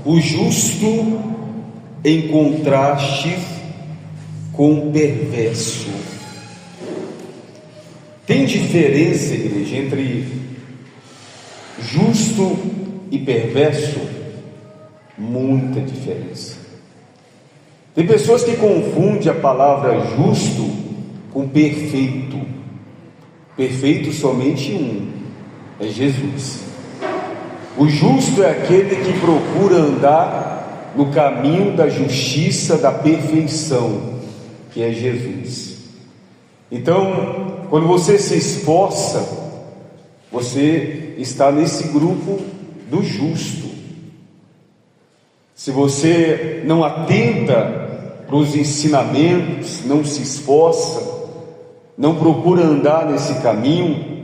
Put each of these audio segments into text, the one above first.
o justo em contraste com o perverso. Tem diferença, igreja, entre justo e perverso? Muita diferença. Tem pessoas que confundem a palavra justo com perfeito. Perfeito somente um, é Jesus. O justo é aquele que procura andar no caminho da justiça, da perfeição, que é Jesus. Então, quando você se esforça, você está nesse grupo do justo. Se você não atenta para os ensinamentos, não se esforça, não procura andar nesse caminho,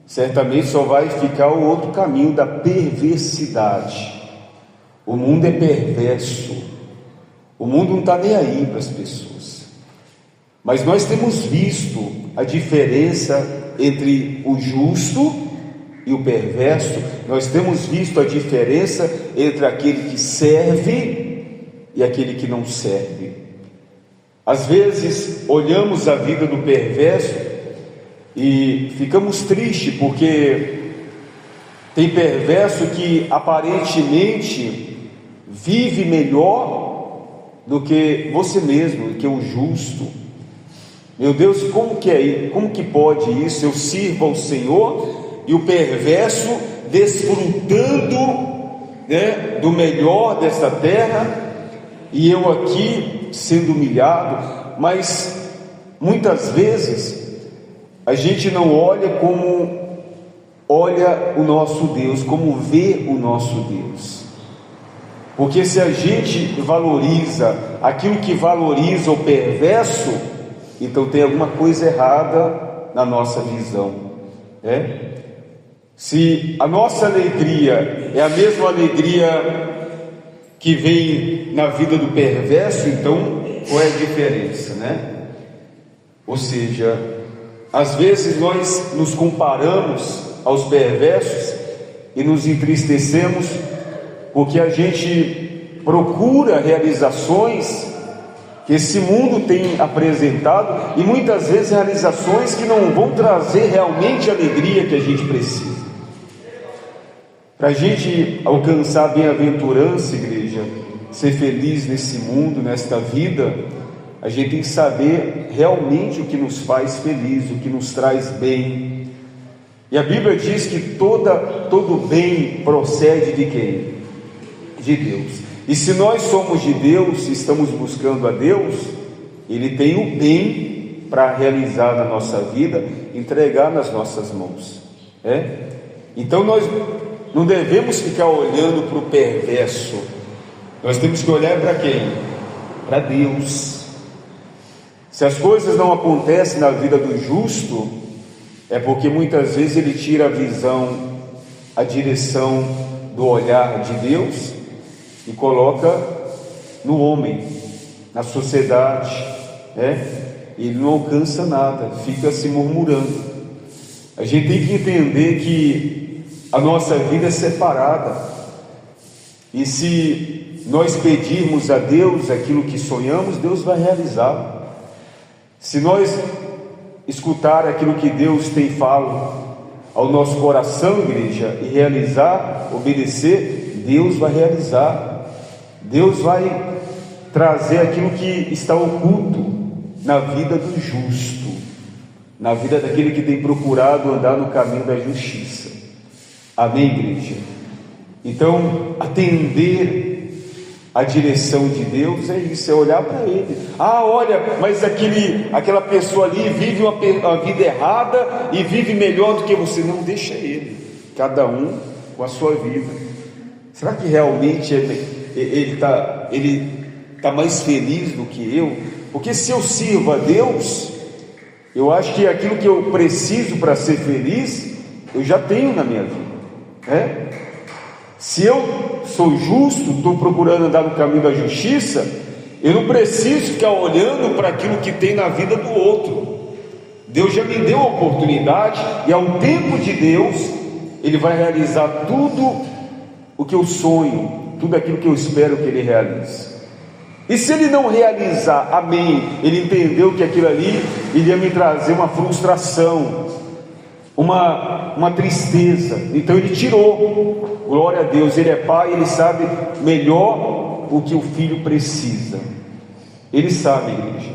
certamente só vai ficar o outro caminho da perversidade. O mundo é perverso, o mundo não está nem aí para as pessoas, mas nós temos visto a diferença entre o justo e o perverso. Nós temos visto a diferença entre aquele que serve e aquele que não serve. Às vezes olhamos a vida do perverso e ficamos tristes, porque tem perverso que aparentemente vive melhor do que você mesmo, do que o justo. Meu Deus, como que pode isso? Eu sirvo ao Senhor e o perverso desfrutando, do melhor desta terra, e eu aqui sendo humilhado. Mas muitas vezes a gente não olha como olha o nosso Deus, como vê o nosso Deus. Porque se a gente valoriza aquilo que valoriza o perverso, então tem alguma coisa errada na nossa visão, Se a nossa alegria é a mesma alegria que vem na vida do perverso, então qual é a diferença, Ou seja, às vezes nós nos comparamos aos perversos e nos entristecemos porque a gente procura realizações que esse mundo tem apresentado, e muitas vezes realizações que não vão trazer realmente a alegria que a gente precisa. Para a gente alcançar a bem-aventurança, igreja, ser feliz nesse mundo, nesta vida, a gente tem que saber realmente o que nos faz feliz, o que nos traz bem. E a Bíblia diz que todo bem procede de quem? De Deus. E se nós somos de Deus, e estamos buscando a Deus, Ele tem o bem para realizar na nossa vida, entregar nas nossas mãos. Então nós não devemos ficar olhando para o perverso, nós temos que olhar para quem? Para Deus. Se as coisas não acontecem na vida do justo, é porque muitas vezes ele tira a visão, a direção do olhar de Deus e coloca no homem, na sociedade, Ele não alcança nada, fica se murmurando. A gente tem que entender que a nossa vida é separada, e se nós pedirmos a Deus aquilo que sonhamos, Deus vai realizar. Se nós escutar aquilo que Deus tem falado ao nosso coração, igreja, e realizar, obedecer, Deus vai realizar. Deus vai trazer aquilo que está oculto na vida do justo, na vida daquele que tem procurado andar no caminho da justiça. Amém, igreja? Então, atender a direção de Deus é isso, é olhar para Ele. Olha, mas aquela pessoa ali vive uma vida errada e vive melhor do que você. Não, deixa ele, cada um com a sua vida. Será que realmente ele está mais feliz do que eu? Porque se eu sirvo a Deus, eu acho que aquilo que eu preciso para ser feliz, eu já tenho na minha vida, Se eu sou justo, estou procurando andar no caminho da justiça, eu não preciso ficar olhando para aquilo que tem na vida do outro. Deus já me deu a oportunidade, e ao tempo de Deus, Ele vai realizar tudo o que eu sonho, tudo aquilo que eu espero que ele realize. E se ele não realizar, amém, ele entendeu que aquilo ali iria me trazer uma frustração, uma tristeza, então ele tirou. Glória a Deus, ele é pai, ele sabe melhor o que o filho precisa. Ele sabe, igreja.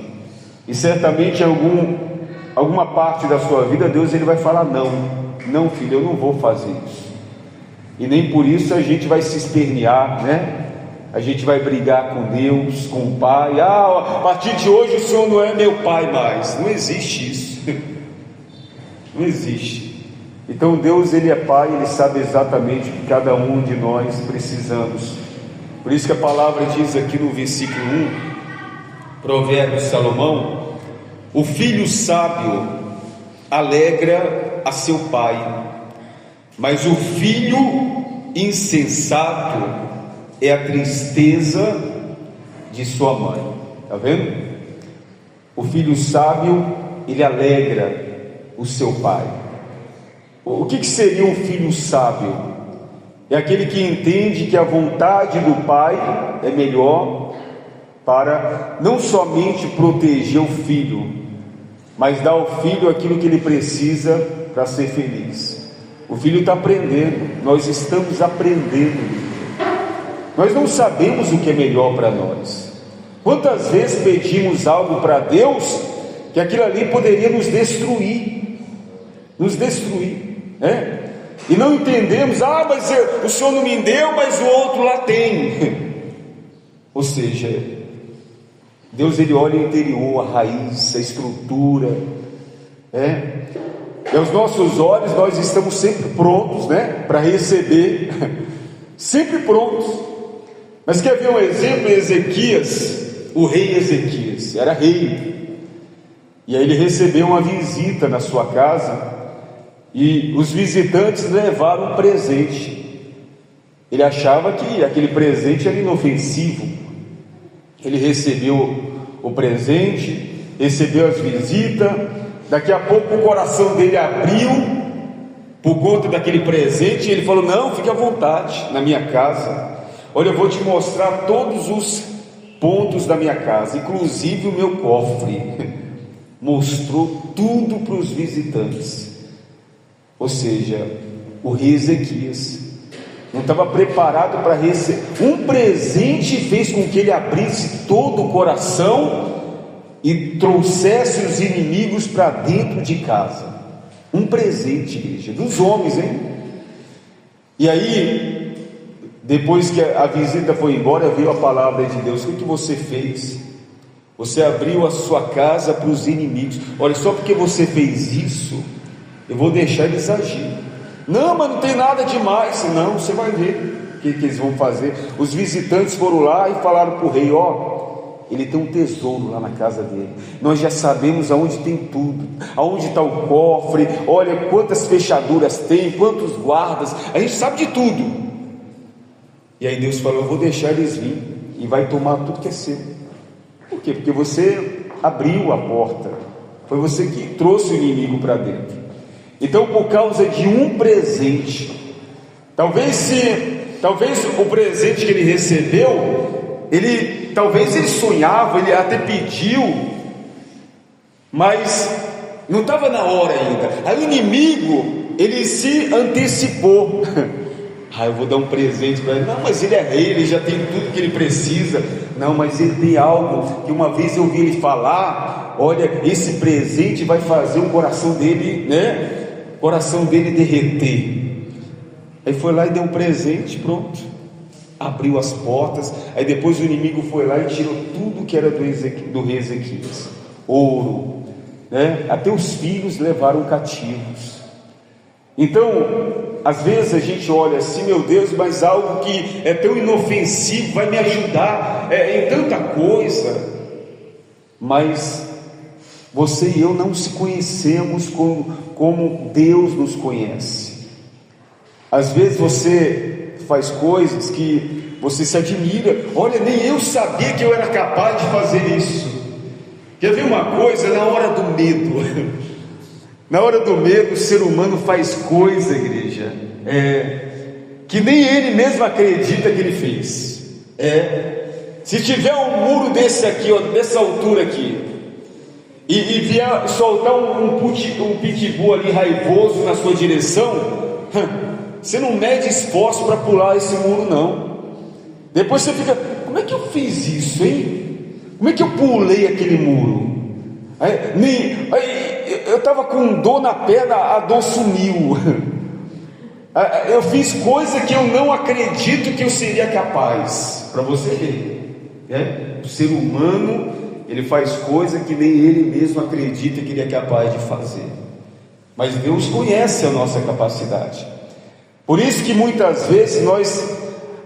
E certamente alguma parte da sua vida, Deus ele vai falar: não filho, eu não vou fazer isso. E nem por isso a gente vai se espernear, né? A gente vai brigar com Deus, com o pai. A partir de hoje o Senhor não é meu pai mais. Não existe isso. Não existe. Então Deus ele é pai, ele sabe exatamente o que cada um de nós precisamos. Por isso que a palavra diz aqui no versículo 1, Provérbios de Salomão: o filho sábio alegra a seu pai, mas o filho insensato é a tristeza de sua mãe. Está vendo? O filho sábio, ele alegra o seu pai. O que seria um filho sábio? É aquele que entende que a vontade do pai é melhor para não somente proteger o filho, mas dar ao filho aquilo que ele precisa para ser feliz. O filho está aprendendo, nós estamos aprendendo. Nós não sabemos o que é melhor para nós. Quantas vezes pedimos algo para Deus que aquilo ali poderia nos destruir, né? E não entendemos: mas o Senhor não me deu, mas o outro lá tem. Ou seja, Deus ele olha o interior, a raiz, a estrutura, e aos nossos olhos nós estamos sempre prontos, né, para receber, sempre prontos. Mas quer ver um exemplo? Ezequias, o rei Ezequias, era rei, e aí ele recebeu uma visita na sua casa, e os visitantes levaram um presente. Ele achava que aquele presente era inofensivo. Ele recebeu o presente, recebeu as visitas, daqui a pouco o coração dele abriu, por conta daquele presente, e ele falou: não, fique à vontade na minha casa. Olha, eu vou te mostrar todos os pontos da minha casa, inclusive o meu cofre. Mostrou tudo para os visitantes. Ou seja, o rei Ezequias não estava preparado para receber um presente, fez com que ele abrisse todo o coração e trouxesse os inimigos para dentro de casa. Um presente, igreja, dos homens, hein? E aí, depois que a visita foi embora, veio a palavra de Deus: o que você fez? Você abriu a sua casa para os inimigos. Olha, só porque você fez isso, eu vou deixar eles agir. Não, mas não tem nada demais. Não, você vai ver o que eles vão fazer. Os visitantes foram lá e falaram para o rei: ele tem um tesouro lá na casa dele. Nós já sabemos aonde tem tudo, aonde está o cofre, olha quantas fechaduras tem, quantos guardas, a gente sabe de tudo. E aí Deus falou: eu vou deixar eles vir e vai tomar tudo que é seu. Por quê? Porque você abriu a porta, foi você que trouxe o inimigo para dentro. Então, por causa de um presente, talvez o presente que ele recebeu, talvez ele sonhava, ele até pediu, mas não estava na hora ainda. Aí o inimigo, ele se antecipou. Eu vou dar um presente para ele. Não, mas ele é rei, ele já tem tudo que ele precisa. Não, mas ele tem algo que uma vez eu ouvi ele falar: olha, esse presente vai fazer o coração dele, né? O coração dele derreter. Aí foi lá e deu um presente, pronto. Abriu as portas. Aí depois o inimigo foi lá e tirou tudo que era do rei Ezequias: ouro, né? Até os filhos levaram cativos. Então, às vezes a gente olha assim: meu Deus, mas algo que é tão inofensivo vai me ajudar em tanta coisa. Mas você e eu não se conhecemos como Deus nos conhece. Às vezes você faz coisas que você se admira: olha, nem eu sabia que eu era capaz de fazer isso. Quer ver uma coisa? Na hora do medo, na hora do medo, o ser humano faz coisa, igreja, que nem ele mesmo acredita que ele fez. Se tiver um muro desse aqui, ó, dessa altura aqui, e vier soltar um pitbull ali raivoso na sua direção, você não mede esforço para pular esse muro, não. Depois você fica: como é que eu fiz isso, hein? Como é que eu pulei aquele muro? Eu estava com dor na perna, a dor sumiu. Eu fiz coisa que eu não acredito que eu seria capaz. Para você ver, o ser humano, ele faz coisa que nem ele mesmo acredita que ele é capaz de fazer. Mas Deus conhece a nossa capacidade. Por isso que muitas vezes nós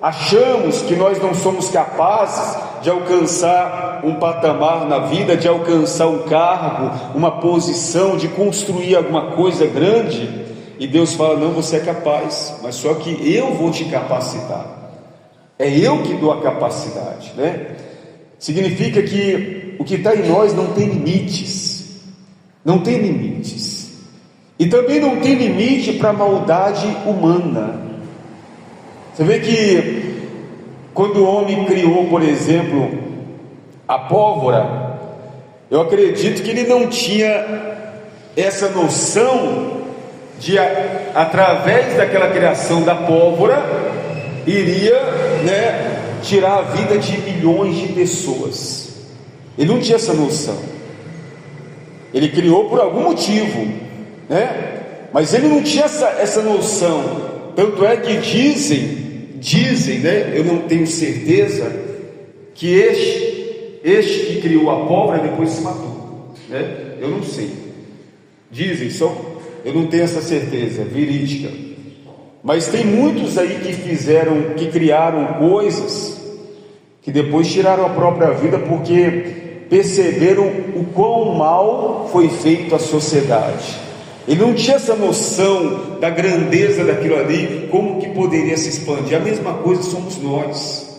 achamos que nós não somos capazes de alcançar um patamar na vida, de alcançar um cargo, uma posição, de construir alguma coisa grande, e Deus fala: não, você é capaz, mas só que eu vou te capacitar. É eu que dou a capacidade, né? Significa que o que está em nós não tem limites, não tem limites, e também não tem limite para a maldade humana. Você vê que quando o homem criou, por exemplo, a pólvora, eu acredito que ele não tinha essa noção de, através daquela criação da pólvora, iria, tirar a vida de milhões de pessoas. Ele não tinha essa noção. Ele criou por algum motivo, mas ele não tinha essa noção. Tanto é que dizem, eu não tenho certeza, que este que criou a pólvora depois se matou, eu não sei. Dizem, eu não tenho essa certeza verídica, mas tem muitos aí que criaram coisas que depois tiraram a própria vida porque perceberam o quão mal foi feito à sociedade. Ele não tinha essa noção da grandeza daquilo ali, como que poderia se expandir. A mesma coisa somos nós.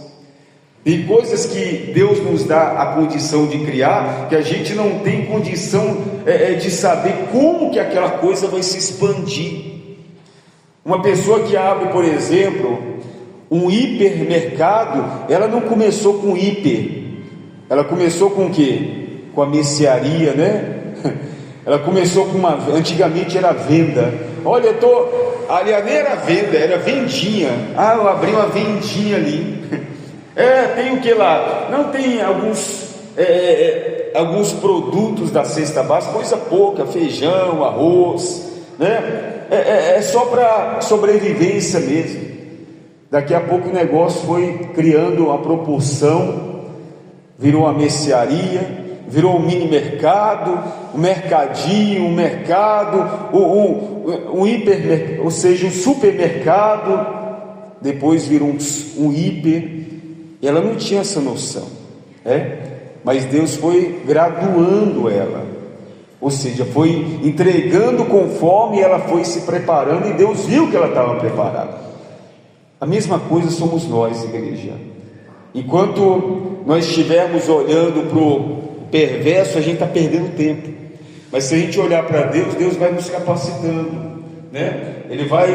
Tem coisas que Deus nos dá a condição de criar, que a gente não tem condição de saber como que aquela coisa vai se expandir. Uma pessoa que abre, por exemplo, um hipermercado, ela não começou com hiper, ela começou com o quê? Com a mercearia, Ela começou com antigamente era venda. Olha, ali nem era venda, era vendinha. Eu abri uma vendinha ali. Tem o que lá? Não, tem alguns produtos da cesta básica, coisa pouca, feijão, arroz, é só para sobrevivência mesmo. Daqui a pouco o negócio foi criando uma proporção, virou uma mercearia, virou um mini mercado, um mercadinho, um mercado, um hipermercado, ou seja, um supermercado, depois virou um hiper. Ela não tinha essa noção, mas Deus foi graduando ela, ou seja, foi entregando conforme ela foi se preparando, e Deus viu que ela estava preparada. A mesma coisa somos nós, igreja. Enquanto nós estivermos olhando para o perverso, a gente está perdendo tempo. Mas se a gente olhar para Deus, Deus vai nos capacitando, Ele vai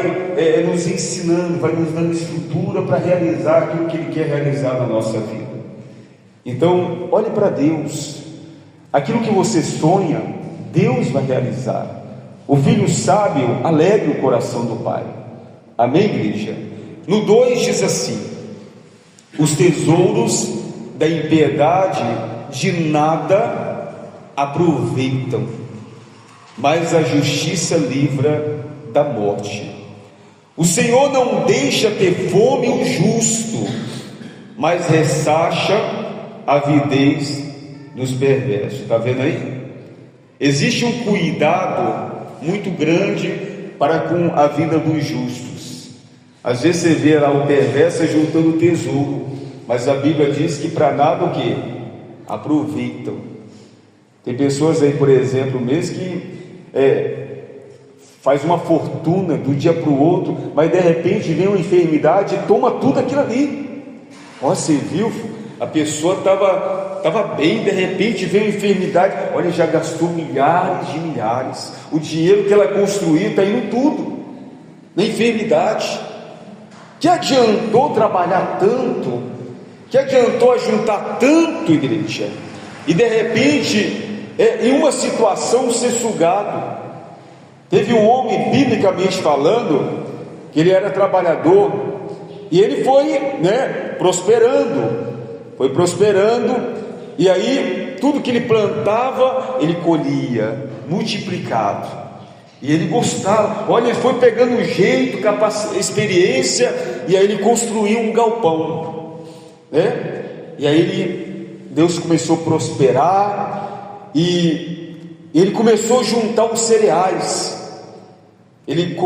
nos ensinando, vai nos dando estrutura para realizar aquilo que Ele quer realizar na nossa vida. Então, olhe para Deus. Aquilo que você sonha, Deus vai realizar. O filho sábio alegra o coração do pai. Amém, igreja? No 2 diz assim: os tesouros da impiedade de nada aproveitam, mas a justiça livra da morte. O Senhor não deixa ter fome o justo, mas ressacha a avidez dos perversos. Está vendo aí? Existe um cuidado muito grande para com a vida dos justos. Às vezes você vê lá o perverso juntando tesouro, mas a Bíblia diz que para nada o quê? Aproveitam. Tem pessoas aí, por exemplo, mesmo que faz uma fortuna do dia para o outro, mas de repente vem uma enfermidade e toma tudo aquilo ali. Você viu? A pessoa estava bem, de repente vem uma enfermidade. Olha, já gastou milhares de milhares. O dinheiro que ela construiu está indo tudo na enfermidade. Que adiantou trabalhar tanto? Que adiantou ajuntar tanto, igreja? E de repente, em uma situação, ser sugado. Teve um homem, biblicamente falando, que ele era trabalhador, e ele foi, prosperando, e aí tudo que ele plantava, ele colhia, multiplicado. E ele gostava, olha, ele foi pegando jeito, experiência, e aí ele construiu um galpão, e aí Deus começou a prosperar, e ele começou a juntar os cereais. Ele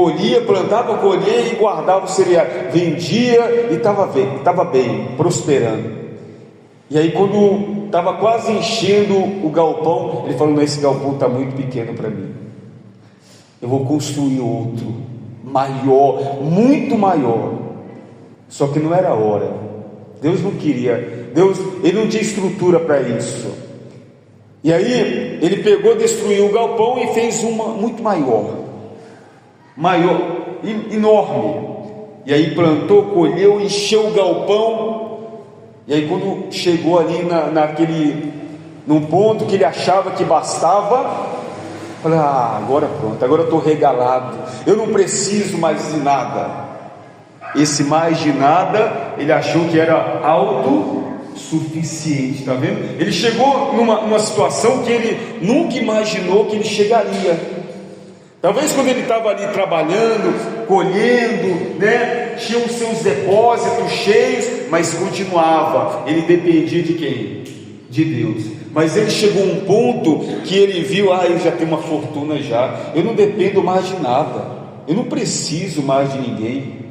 plantava, colhia e guardava os cereais, vendia e estava bem, prosperando. E aí quando estava quase enchendo o galpão, ele falou: não, esse galpão está muito pequeno para mim, eu vou construir outro, maior, muito maior. Só que não era a hora, Deus não queria, ele não tinha estrutura para isso. E aí ele pegou, destruiu o galpão e fez uma muito maior, enorme. E aí plantou, colheu, encheu o galpão. E aí quando chegou ali num ponto que ele achava que bastava, falei: agora pronto, agora eu estou regalado, eu não preciso mais de nada. Esse mais de nada, ele achou que era autossuficiente, está vendo? Ele chegou numa situação que ele nunca imaginou que ele chegaria. Talvez quando ele estava ali trabalhando, colhendo, tinha os seus depósitos cheios, mas continuava, ele dependia de quem? De Deus. Mas ele chegou a um ponto que ele viu: eu já tenho uma fortuna já, eu não dependo mais de nada, eu não preciso mais de ninguém.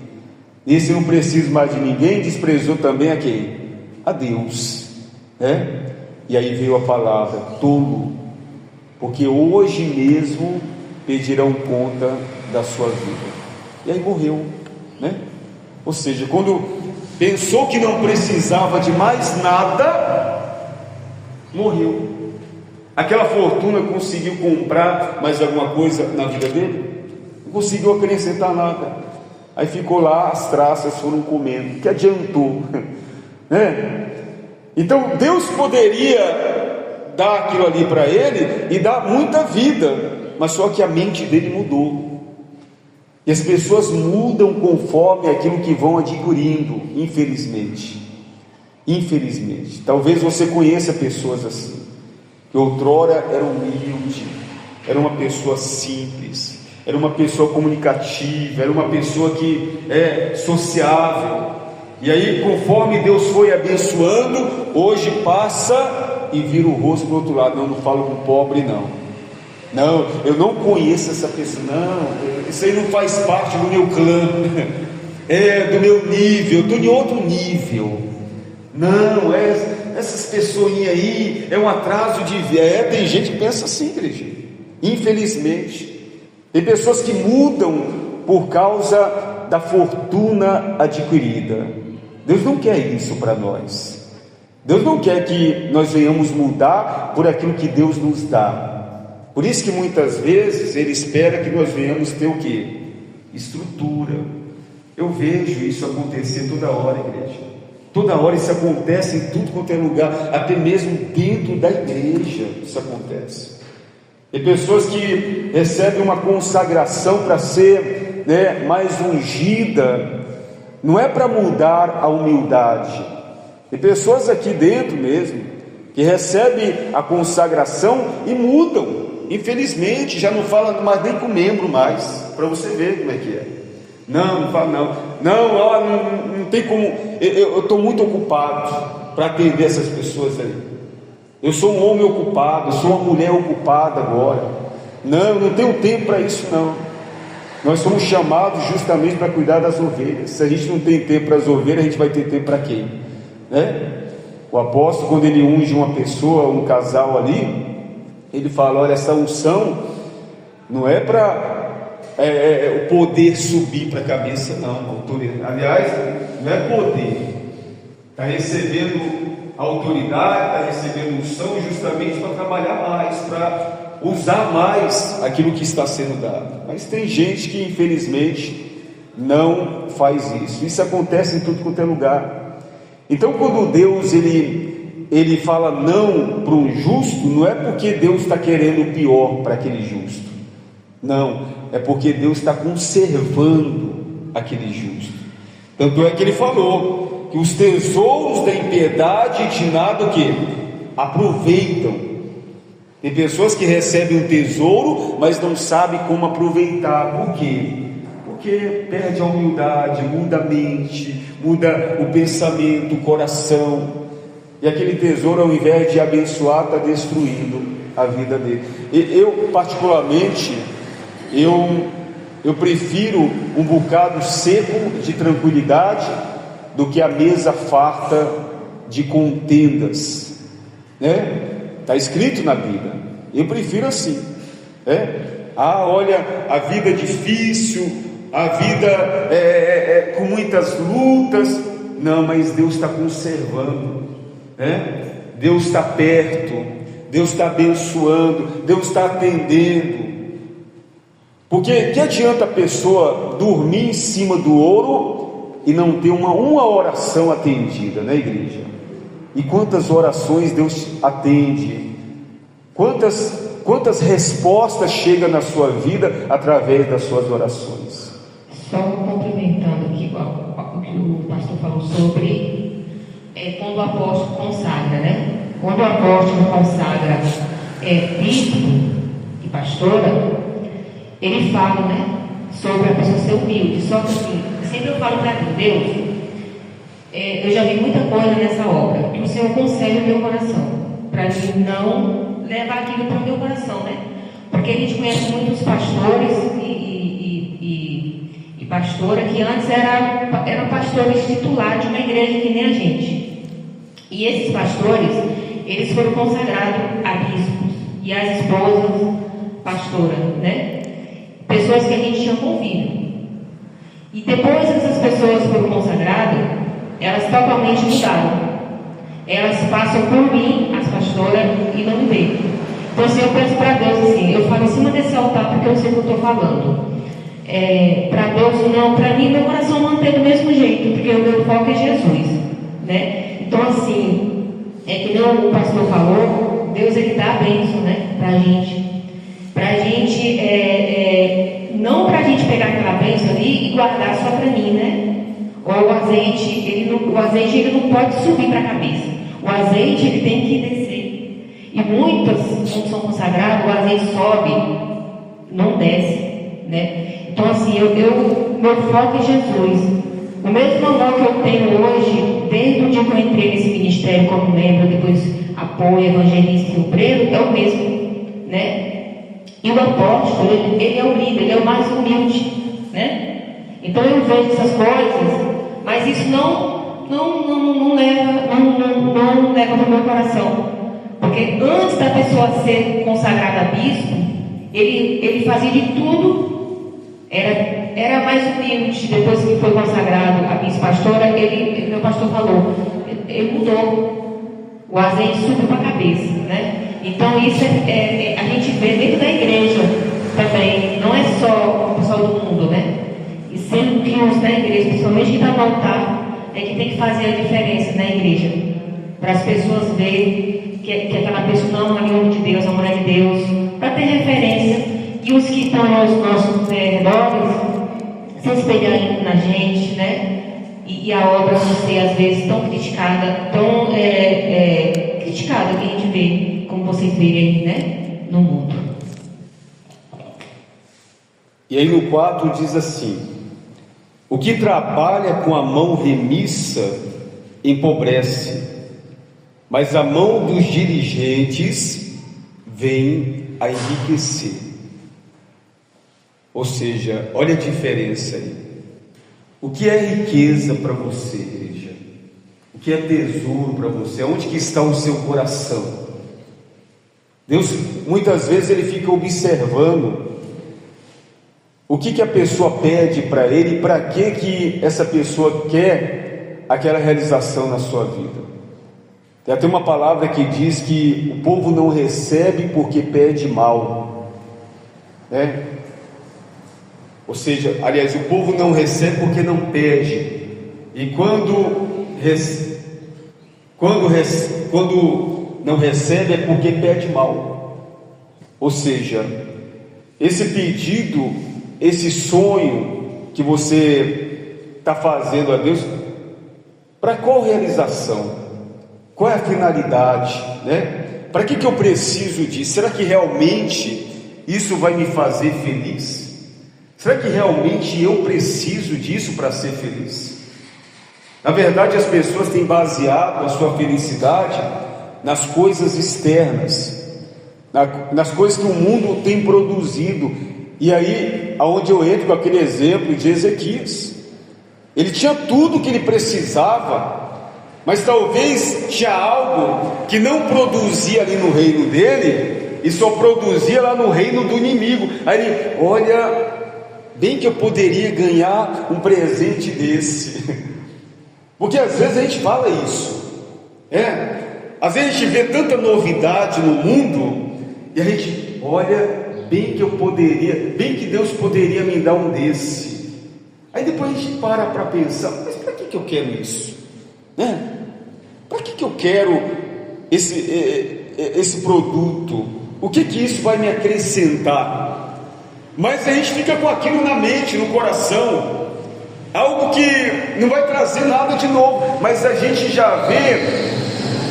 E se não preciso mais de ninguém, desprezou também a quem? A Deus, E aí veio a palavra: tolo, porque hoje mesmo pedirão conta da sua vida. E aí morreu, Ou seja, quando pensou que não precisava de mais nada, morreu. Aquela fortuna conseguiu comprar mais alguma coisa na vida dele? Não conseguiu acrescentar nada. Aí ficou lá, as traças foram comendo. Que adiantou? Então Deus poderia dar aquilo ali para ele e dar muita vida, mas só que a mente dele mudou. E as pessoas mudam conforme aquilo que vão adquirindo, infelizmente. Talvez você conheça pessoas assim, que outrora era humilde, era uma pessoa simples, era uma pessoa comunicativa, era uma pessoa que é sociável. E aí, conforme Deus foi abençoando, hoje passa e vira o rosto para o outro lado: não falo com pobre não, eu não conheço essa pessoa, não, isso aí não faz parte do meu clã, do meu nível, eu estou em outro nível. Não, essas pessoinhas aí, é um atraso de vida. Tem gente que pensa assim, igreja, infelizmente. Tem pessoas que mudam por causa da fortuna adquirida. Deus não quer isso para nós. Deus não quer que nós venhamos mudar por aquilo que Deus nos dá. Por isso que muitas vezes Ele espera que nós venhamos ter o quê? Estrutura. Eu vejo isso acontecer toda hora, igreja. Toda hora isso acontece em tudo quanto é lugar, até mesmo dentro da igreja isso acontece. Tem pessoas que recebem uma consagração para ser mais ungida, não é para mudar a humildade. Tem pessoas aqui dentro mesmo que recebem a consagração e mudam. Infelizmente, já não fala mais nem com membro mais, para você ver como é que é. Não fala não tem como, eu estou muito ocupado para atender essas pessoas aí. Eu sou um homem ocupado, eu sou uma mulher ocupada agora. Não tenho tempo para isso não. Nós somos chamados justamente para cuidar das ovelhas. Se a gente não tem tempo para as ovelhas, a gente vai ter tempo para quem? O apóstolo, quando ele unge uma pessoa, um casal ali, ele fala: olha, essa unção não é para o poder subir para a cabeça, não. Autoridade. Aliás, não é poder. Está recebendo autoridade, está recebendo unção justamente para trabalhar mais, para usar mais aquilo que está sendo dado. Mas tem gente que infelizmente não faz isso. Isso acontece em tudo quanto é lugar. Então, quando Deus ele fala não para um justo, não é porque Deus está querendo o pior para aquele justo. Não, é porque Deus está conservando aquele justo. Tanto é que ele falou que os tesouros da impiedade de nada o que? Aproveitam. Tem pessoas que recebem um tesouro, mas não sabem como aproveitar. Por quê? Porque perde a humildade, muda a mente, muda o pensamento, o coração. E aquele tesouro, ao invés de abençoar, está destruindo a vida dele. Eu particularmente, eu prefiro um bocado seco de tranquilidade do que a mesa farta de contendas, né? Está escrito na Bíblia. Eu prefiro assim, olha, a vida é difícil, a vida com muitas lutas. Não, mas Deus está conservando, Deus está perto, Deus está abençoando, Deus está atendendo. Porque que adianta a pessoa dormir em cima do ouro e não ter uma oração atendida, né, igreja? E quantas orações Deus atende, quantas respostas chegam na sua vida através das suas orações. Só complementando aqui o que o pastor falou sobre quando o apóstolo consagra, né? Quando o apóstolo consagra bispo e pastora, ele fala, né, sobre a pessoa ser humilde. Só que assim, sempre eu falo para Deus, eu já vi muita coisa nessa obra, que o Senhor concede o meu coração, para mim não levar aquilo para o meu coração, né? Porque a gente conhece muitos pastores e pastora que antes eram pastores titulares de uma igreja que nem a gente. E esses pastores, eles foram consagrados a bispos e as esposas pastoras, né? Pessoas que a gente tinha convívio. E depois que essas pessoas foram consagradas, elas totalmente mudaram. Elas passam por mim, as pastoras, e não me veem. Então assim, eu peço para Deus assim, eu falo em cima desse altar porque eu sei o que eu estou falando. Para Deus não, para mim meu coração mantém do mesmo jeito, porque o meu foco é Jesus, né? Então assim, que nem o pastor falou, Deus ele dá a bênção, né, para a gente. Não para a gente pegar aquela bênção ali e guardar só para mim, né? Ou o azeite, ele não pode subir para a cabeça. O azeite ele tem que descer. E muitas, quando são consagrados, o azeite sobe, não desce, né? Então assim, meu foco é Jesus. O mesmo amor que eu tenho hoje, desde o dia que eu entrei nesse ministério como membro, depois apoio, evangelista e obreiro, é o mesmo, né? E o apóstolo, ele é o líder, ele é o mais humilde, né? Então eu vejo essas coisas, mas isso não leva para o meu coração. Porque antes da pessoa ser consagrada a bispo, ele fazia de tudo, era mais humilde. Depois que foi consagrado a bispo pastora, meu pastor falou, ele mudou, o azeite subiu para a cabeça, né? Então isso a gente vê dentro da igreja também, não é só o pessoal do mundo, né? E sendo que os da igreja, principalmente que está no altar, é que tem que fazer a diferença na igreja, para as pessoas verem que aquela pessoa não é uma homem de Deus, uma mulher de Deus, para ter referência, e os que estão aos nossos redores se espelharem na gente, né? E a obra não ser às vezes tão criticada, criticada que a gente vê, como vocês verem, né, no mundo. E aí no 4 diz assim: o que trabalha com a mão remissa empobrece, mas a mão dos dirigentes vem a enriquecer. Ou seja, olha a diferença aí. O que é riqueza para você, igreja? O que é tesouro para você? Onde que está o seu coração? Deus, muitas vezes, Ele fica observando o que a pessoa pede para Ele e para que essa pessoa quer aquela realização na sua vida. Tem até uma palavra que diz que o povo não recebe porque pede mal, né? Ou seja, aliás, o povo não recebe porque não pede. E quando não recebe é porque pede mal. Ou seja, esse pedido, esse sonho que você está fazendo a Deus, para qual realização? Qual é a finalidade, né? Para que eu preciso disso? Será que realmente isso vai me fazer feliz? Será que realmente eu preciso disso para ser feliz? Na verdade, as pessoas têm baseado a sua felicidade nas coisas externas, nas coisas que o mundo tem produzido. E aí, aonde eu entro com aquele exemplo de Ezequias, ele tinha tudo que ele precisava, mas talvez tinha algo que não produzia ali no reino dele, e só produzia lá no reino do inimigo. Aí ele, olha, bem que eu poderia ganhar um presente desse. Porque às vezes a gente fala isso, às vezes a gente vê tanta novidade no mundo, e a gente, olha, bem que Deus poderia me dar um desse. Aí depois a gente para pensar, mas para que eu quero isso? Para que eu quero esse produto? O que isso vai me acrescentar? Mas a gente fica com aquilo na mente, no coração, algo que não vai trazer nada de novo, mas a gente já vê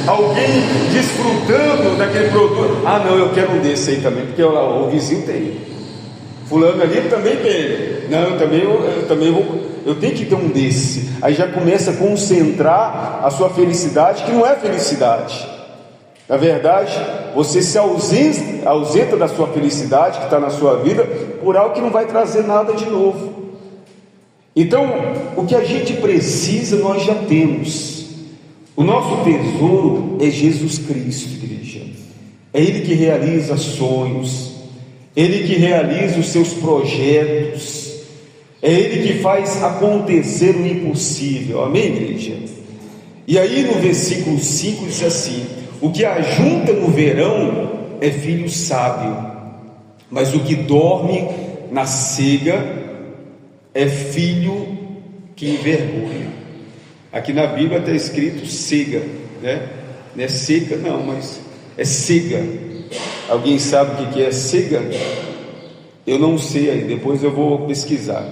alguém desfrutando daquele produto. Ah, não, eu quero um desse aí também, porque o vizinho tem, fulano ali também tem. Não, eu também eu tenho que ter um desse. Aí já começa a concentrar a sua felicidade, que não é felicidade. Na verdade, você se ausenta da sua felicidade que está na sua vida por algo que não vai trazer nada de novo. Então, o que a gente precisa, nós já temos. O nosso tesouro é Jesus Cristo, igreja. É Ele que realiza sonhos, Ele que realiza os seus projetos, é Ele que faz acontecer o impossível. Amém, igreja? E aí no versículo 5 diz assim: o que ajunta no verão é filho sábio, mas o que dorme na cega é filho que envergonha. Aqui na Bíblia está escrito cega, né? Não é seca não, mas é cega. Alguém sabe o que é cega? Eu não sei, aí depois eu vou pesquisar.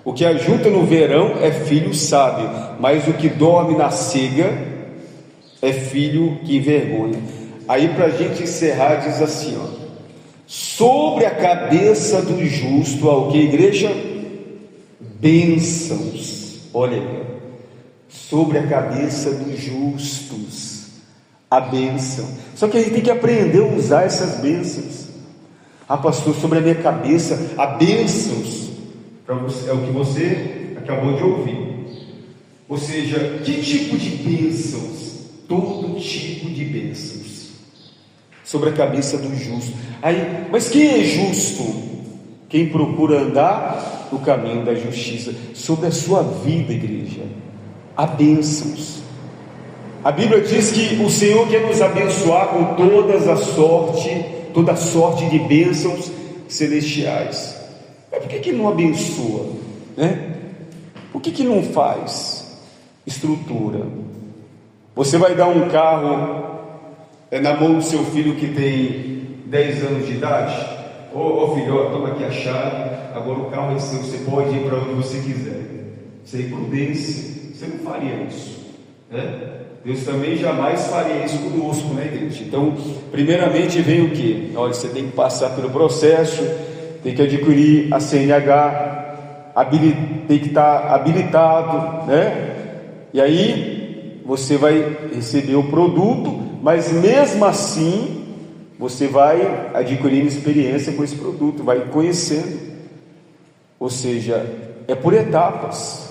O que ajunta no verão é filho sábio, mas o que dorme na cega é filho que envergonha. Aí para a gente encerrar diz assim, ó: sobre a cabeça do justo há o que, igreja? Bênçãos. Olha aí, sobre a cabeça dos justos a bênção. Só que a gente tem que aprender a usar essas bênçãos. Ah, pastor, sobre a minha cabeça há bênçãos. É o que você acabou de ouvir. Ou seja, que tipo de bênçãos? Todo tipo de bênçãos sobre a cabeça do justo. Aí, mas quem é justo? Quem procura andar no caminho da justiça. Sobre a sua vida, igreja, há bênçãos. A Bíblia diz que o Senhor quer nos abençoar com toda sorte de bênçãos celestiais. Mas por que não abençoa, né? Por que não faz estrutura? Você vai dar um carro na mão do seu filho que tem 10 anos de idade? Ô filho, toma aqui a chave, agora o carro é seu, você pode ir para onde você quiser. Isso é imprudência, você não faria isso, né? Deus também jamais faria isso conosco, né, igreja? Então, primeiramente vem o que? Olha, você tem que passar pelo processo, tem que adquirir a CNH, tem que estar habilitado, né? E aí você vai receber o produto, mas mesmo assim você vai adquirindo experiência com esse produto, vai conhecendo. Ou seja, é por etapas.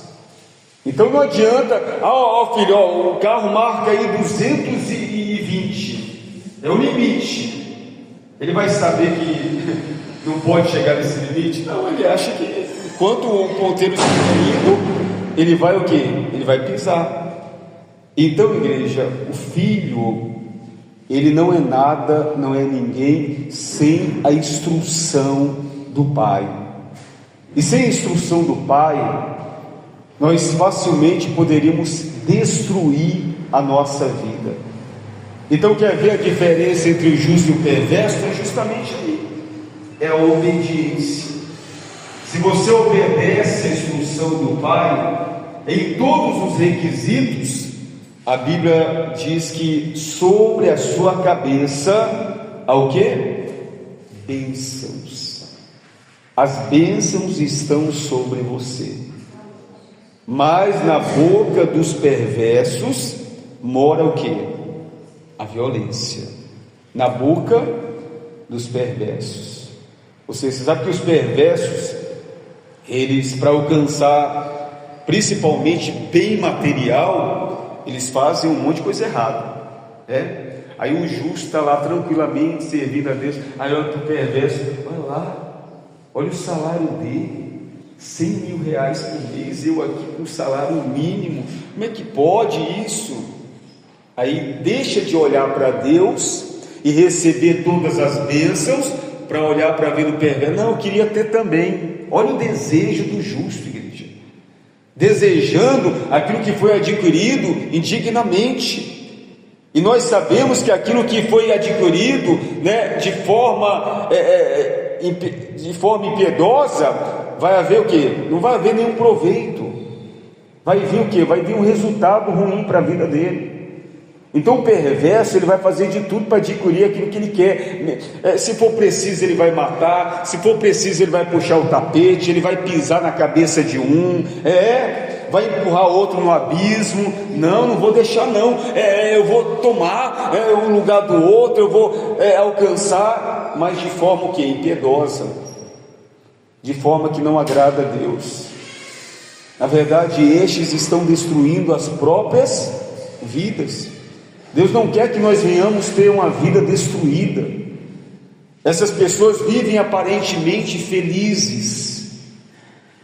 Então não adianta, filho, o carro marca aí 220, é o limite. Ele vai saber que não pode chegar nesse limite? Não, ele acha que enquanto o ponteiro estiver indo, ele vai o quê? Ele vai pisar. Então, igreja, o filho, ele não é nada, não é ninguém sem a instrução do pai. E sem a instrução do Pai, nós facilmente poderíamos destruir a nossa vida. Então, quer ver a diferença entre o justo e o perverso? É justamente aí, é a obediência. Se você obedece à instrução do Pai, em todos os requisitos, a Bíblia diz que sobre a sua cabeça há o quê? Bênçãos. As bênçãos estão sobre você. Mas na boca dos perversos mora o quê? A violência. Na boca dos perversos. Você sabe que os perversos, eles, para alcançar principalmente bem material, eles fazem um monte de coisa errada, né? Aí o justo está lá tranquilamente servindo a Deus, aí olha para o perverso, olha lá, olha o salário dele, 100 mil reais por mês, eu aqui com o salário mínimo, como é que pode isso? Aí deixa de olhar para Deus e receber todas as bênçãos, para olhar para ver o perverso. Não, eu queria ter também. Olha o desejo do justo, igreja, desejando aquilo que foi adquirido indignamente. E nós sabemos que aquilo que foi adquirido, né, de forma impiedosa, vai haver o quê? Não vai haver nenhum proveito. Vai vir o quê? Vai vir um resultado ruim para a vida dele. Então o perverso, ele vai fazer de tudo para adquirir aquilo que ele quer. Se for preciso, ele vai matar. Se for preciso, ele vai puxar o tapete, ele vai pisar na cabeça de um, vai empurrar outro no abismo. Não vou deixar não. Eu vou tomar o lugar do outro, eu vou alcançar, mas de forma o quê? Impiedosa, de forma que não agrada a Deus. Na verdade, estes estão destruindo as próprias vidas. Deus não quer que nós venhamos ter uma vida destruída. Essas pessoas vivem aparentemente felizes,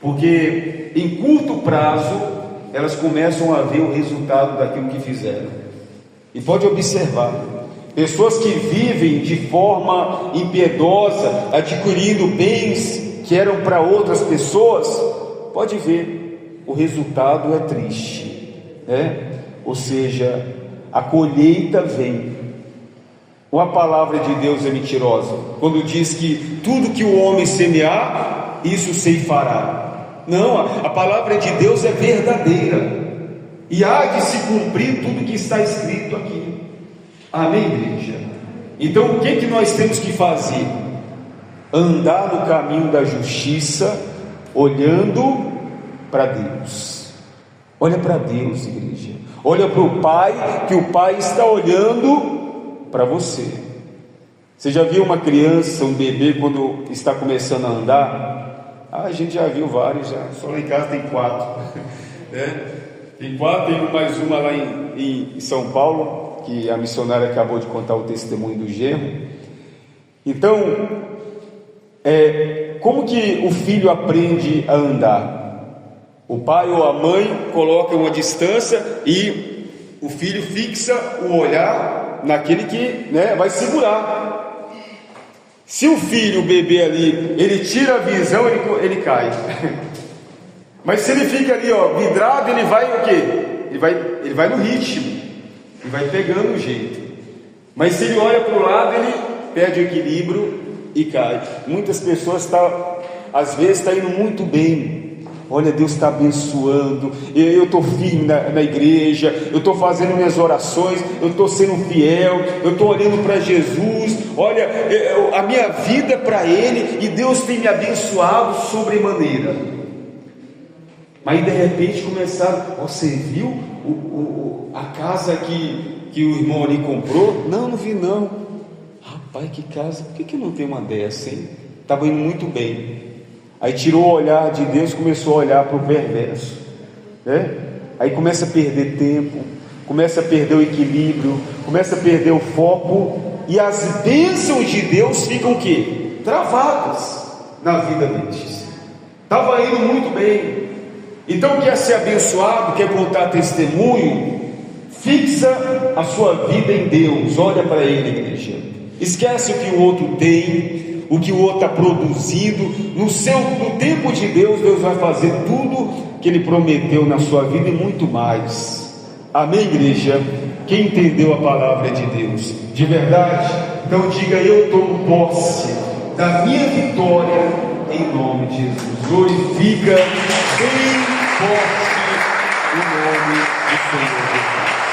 porque em curto prazo elas começam a ver o resultado daquilo que fizeram. E pode observar, pessoas que vivem de forma impiedosa, adquirindo bens que eram para outras pessoas, pode ver, o resultado é triste, ou seja, a colheita vem. Ou a palavra de Deus é mentirosa quando diz que tudo que o homem semear, isso ceifará? Não, a palavra de Deus é verdadeira, e há de se cumprir tudo que está escrito aqui. Amém, igreja? Então o que nós temos que fazer? Andar no caminho da justiça, olhando para Deus. Olha para Deus, igreja. Olha para o Pai, que o Pai está olhando para você. Você já viu uma criança, um bebê, quando está começando a andar? A gente já viu vários, já. Só lá em casa tem 4. Tem 4, tem mais uma lá em São Paulo, que a missionária acabou de contar o testemunho do genro. Então, como que o filho aprende a andar? O pai ou a mãe colocam uma distância e o filho fixa o olhar naquele que vai segurar. Se o filho, o bebê ali, ele tira a visão, ele cai. Mas se ele fica ali, vidrado, ele vai o quê? Ele vai no ritmo, ele vai pegando o jeito. Mas se ele olha para o lado, ele perde o equilíbrio e cai. Muitas pessoas às vezes está indo muito bem. Olha, Deus está abençoando, eu estou firme na igreja, eu estou fazendo minhas orações, eu estou sendo fiel, eu estou olhando para Jesus, olha, a minha vida é para Ele, e Deus tem me abençoado sobremaneira. Mas de repente começaram, você viu a casa que o irmão ali comprou? Não vi não. Rapaz, que casa, por que não tem uma dessa, hein? Estava indo muito bem. Aí tirou o olhar de Deus e começou a olhar para o perverso, Aí começa a perder tempo, começa a perder o equilíbrio, começa a perder o foco, e as bênçãos de Deus ficam o quê? Travadas na vida deles. Estava indo muito bem. Então quer ser abençoado, quer contar testemunho, fixa a sua vida em Deus, olha para Ele, igreja. Esquece o que o outro tem, o que o outro está produzindo. No tempo de Deus, Deus vai fazer tudo que Ele prometeu na sua vida e muito mais. Amém, igreja? Quem entendeu a palavra de Deus de verdade, então diga: eu tomo posse da minha vitória em nome de Jesus. Glorifica bem forte o nome do Senhor Jesus.